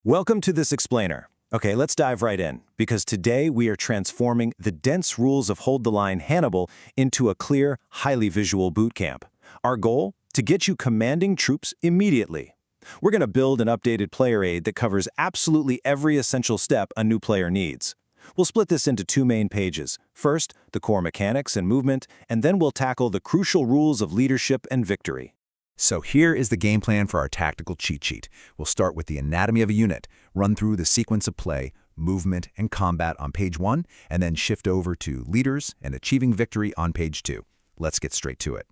Welcome to this explainer. Okay, let's dive right in, because today we are transforming the dense rules of Hold the Line Hannibal into a clear, highly visual boot camp. Our goal? To get you commanding troops immediately. We're going to build an updated player aid that covers absolutely every essential step a new player needs. We'll split this into two main pages. First, the core mechanics and movement, and then we'll tackle the crucial rules of leadership and victory. So here is the game plan for our tactical cheat sheet. We'll start with the anatomy of a unit, run through the sequence of play, movement, and combat on page 1, and then shift over to leaders and achieving victory on page 2. Let's get straight to it.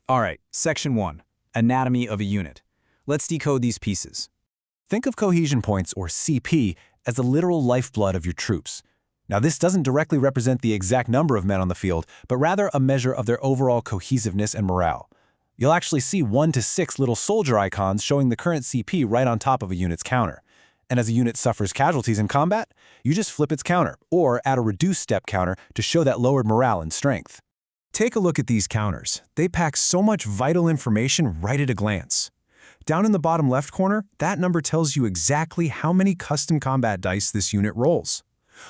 All right, Section 1, Anatomy of a Unit. Let's decode these pieces. Think of cohesion points, or CP, as the literal lifeblood of your troops. Now, this doesn't directly represent the exact number of men on the field, but rather a measure of their overall cohesiveness and morale. You'll actually see 1 to 6 little soldier icons showing the current CP right on top of a unit's counter. And as a unit suffers casualties in combat, you just flip its counter, or add a reduced step counter to show that lowered morale and strength. Take a look at these counters. They pack so much vital information right at a glance. Down in the bottom left corner, that number tells you exactly how many custom combat dice this unit rolls.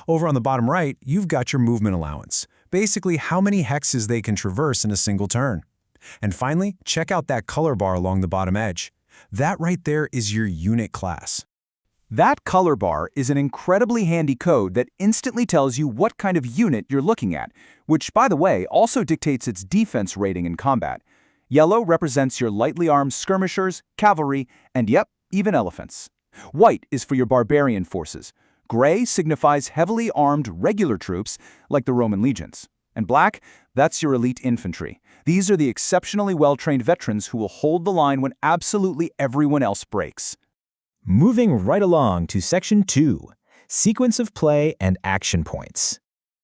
Over on the bottom right, you've got your movement allowance, basically how many hexes they can traverse in a single turn. And finally, check out that color bar along the bottom edge. That right there is your unit class. That color bar is an incredibly handy code that instantly tells you what kind of unit you're looking at, which, by the way, also dictates its defense rating in combat. Yellow represents your lightly armed skirmishers, cavalry, and yep, even elephants. White is for your barbarian forces. Gray signifies heavily armed regular troops, like the Roman legions. And black, that's your elite infantry. These are the exceptionally well-trained veterans who will hold the line when absolutely everyone else breaks. Moving right along to Section 2, Sequence of Play and Action Points.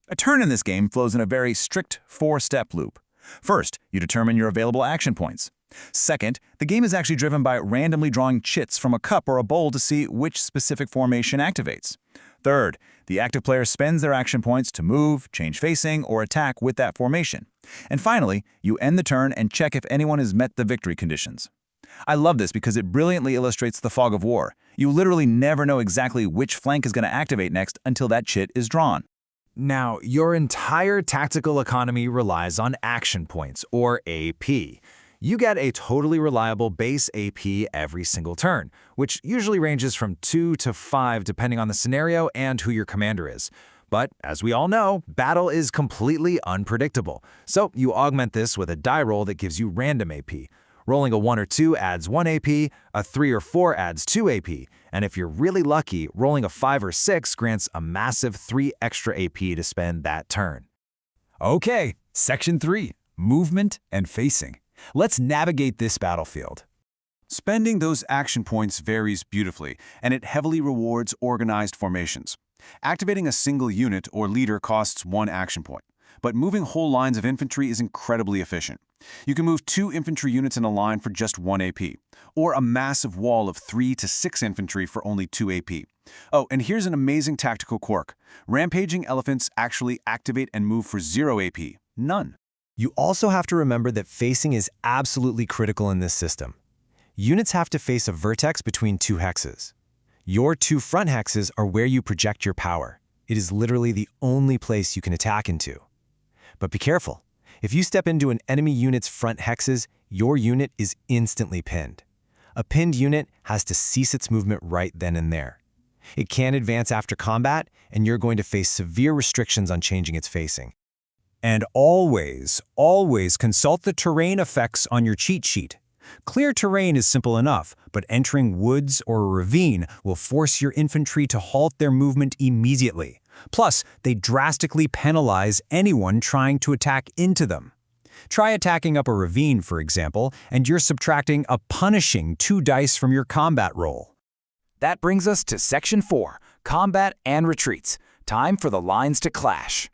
A turn in this game flows in a very strict 4-step loop. First, you determine your available action points. Second, the game is actually driven by randomly drawing chits from a cup or a bowl to see which specific formation activates. Third, the active player spends their action points to move, change facing, or attack with that formation. And finally, you end the turn and check if anyone has met the victory conditions. I love this because it brilliantly illustrates the fog of war. You literally never know exactly which flank is going to activate next until that chit is drawn. Now, your entire tactical economy relies on action points, or AP. You get a totally reliable base AP every single turn, which usually ranges from 2 to 5 depending on the scenario and who your commander is. But, as we all know, battle is completely unpredictable, so you augment this with a die roll that gives you random AP. Rolling a 1 or 2 adds 1 AP, a 3 or 4 adds 2 AP, and if you're really lucky, rolling a 5 or 6 grants a massive 3 extra AP to spend that turn. Okay, Section 3, Movement and Facing. Let's navigate this battlefield. Spending those action points varies beautifully, and it heavily rewards organized formations. Activating a single unit or leader costs 1 action point, but moving whole lines of infantry is incredibly efficient. You can move 2 infantry units in a line for just 1 AP, or a massive wall of 3 to 6 infantry for only 2 AP. Oh, and here's an amazing tactical quirk. Rampaging elephants actually activate and move for 0 AP. None. You also have to remember that facing is absolutely critical in this system. Units have to face a vertex between 2 hexes. Your 2 front hexes are where you project your power. It is literally the only place you can attack into. But be careful. If you step into an enemy unit's front hexes, your unit is instantly pinned. A pinned unit has to cease its movement right then and there. It can't advance after combat, and you're going to face severe restrictions on changing its facing. And always consult the terrain effects on your cheat sheet. Clear terrain is simple enough, but entering woods or a ravine will force your infantry to halt their movement immediately. Plus, they drastically penalize anyone trying to attack into them. Try attacking up a ravine, for example, and you're subtracting a punishing 2 dice from your combat roll. That brings us to Section 4, Combat and Retreats. Time for the lines to clash.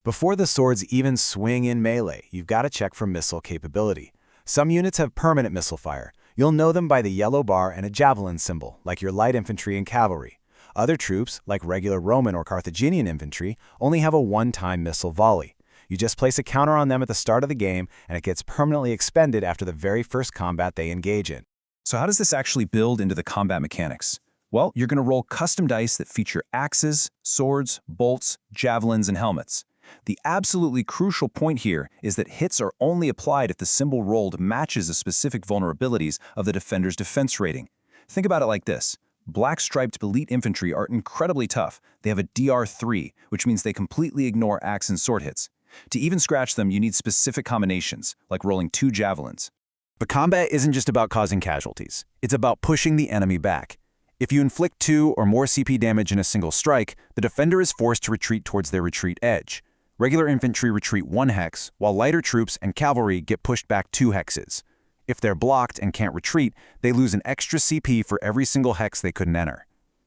Before the swords even swing in melee, you've got to check for missile capability. Some units have permanent missile fire. You'll know them by the yellow bar and a javelin symbol, like your light infantry and cavalry. Other troops, like regular Roman or Carthaginian infantry, only have a one-time missile volley. You just place a counter on them at the start of the game, and it gets permanently expended after the very first combat they engage in. So how does this actually build into the combat mechanics? Well, you're going to roll custom dice that feature axes, swords, bolts, javelins, and helmets. The absolutely crucial point here is that hits are only applied if the symbol rolled matches the specific vulnerabilities of the defender's defense rating. Think about it like this. Black-striped elite infantry are incredibly tough. They have a DR3, which means they completely ignore axe and sword hits. To even scratch them, you need specific combinations, like rolling 2 javelins. But combat isn't just about causing casualties. It's about pushing the enemy back. If you inflict 2 or more CP damage in a single strike, the defender is forced to retreat towards their retreat edge. Regular infantry retreat 1 hex, while lighter troops and cavalry get pushed back 2 hexes. If they're blocked and can't retreat, they lose an extra CP for every single hex they couldn't enter.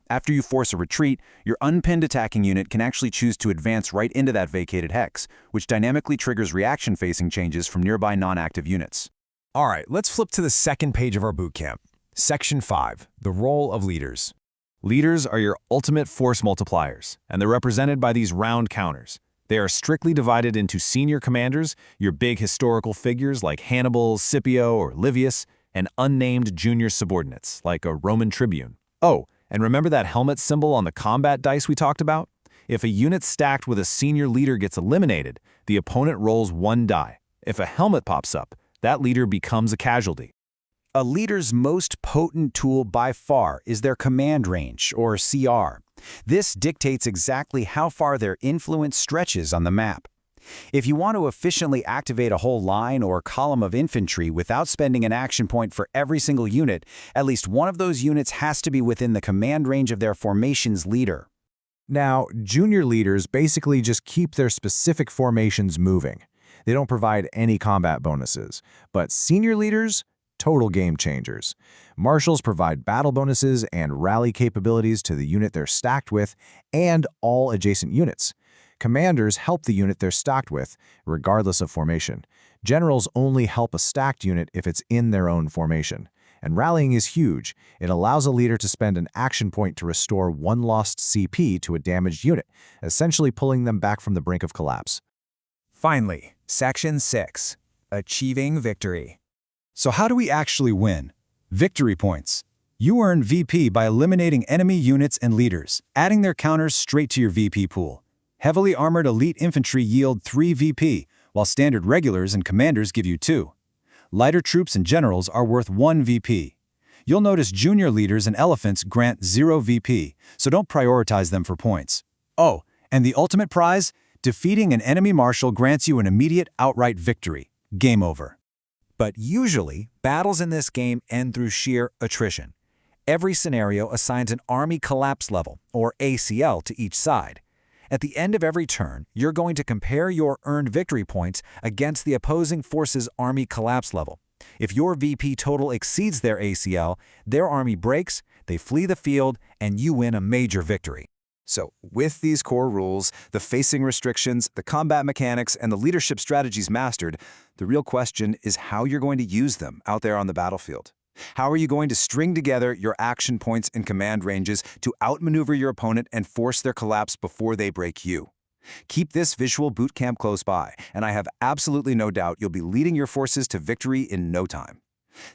After you force a retreat, your unpinned attacking unit can actually choose to advance right into that vacated hex, which dynamically triggers reaction-facing changes from nearby non-active units. All right, let's flip to the second page of our bootcamp. Section 5, the role of leaders. Leaders are your ultimate force multipliers, and they're represented by these round counters. They are strictly divided into senior commanders, your big historical figures like Hannibal, Scipio, or Livius, and unnamed junior subordinates like a Roman tribune. Oh, and remember that helmet symbol on the combat dice we talked about? If a unit stacked with a senior leader gets eliminated, the opponent rolls 1 die. If a helmet pops up, that leader becomes a casualty. A leader's most potent tool by far is their command range, or CR. This dictates exactly how far their influence stretches on the map. If you want to efficiently activate a whole line or column of infantry without spending an action point for every single unit, at least one of those units has to be within the command range of their formation's leader. Now, junior leaders basically just keep their specific formations moving. They don't provide any combat bonuses, but senior leaders, total game changers. Marshals provide battle bonuses and rally capabilities to the unit they're stacked with and all adjacent units. Commanders help the unit they're stacked with, regardless of formation. Generals only help a stacked unit if it's in their own formation. And rallying is huge. It allows a leader to spend an action point to restore 1 lost CP to a damaged unit, essentially pulling them back from the brink of collapse. Finally, Section 6, Achieving Victory. So how do we actually win? Victory points. You earn VP by eliminating enemy units and leaders, adding their counters straight to your VP pool. Heavily armored elite infantry yield 3 VP, while standard regulars and commanders give you 2. Lighter troops and generals are worth 1 VP. You'll notice junior leaders and elephants grant 0 VP, so don't prioritize them for points. Oh, and the ultimate prize? Defeating an enemy marshal grants you an immediate outright victory. Game over. But usually, battles in this game end through sheer attrition. Every scenario assigns an army collapse level, or ACL, to each side. At the end of every turn, you're going to compare your earned victory points against the opposing force's army collapse level. If your VP total exceeds their ACL, their army breaks, they flee the field, and you win a major victory. So, with these core rules, the facing restrictions, the combat mechanics, and the leadership strategies mastered, the real question is how you're going to use them out there on the battlefield. How are you going to string together your action points and command ranges to outmaneuver your opponent and force their collapse before they break you? Keep this visual bootcamp close by, and I have absolutely no doubt you'll be leading your forces to victory in no time.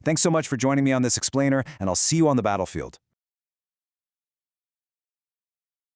Thanks so much for joining me on this explainer, and I'll see you on the battlefield.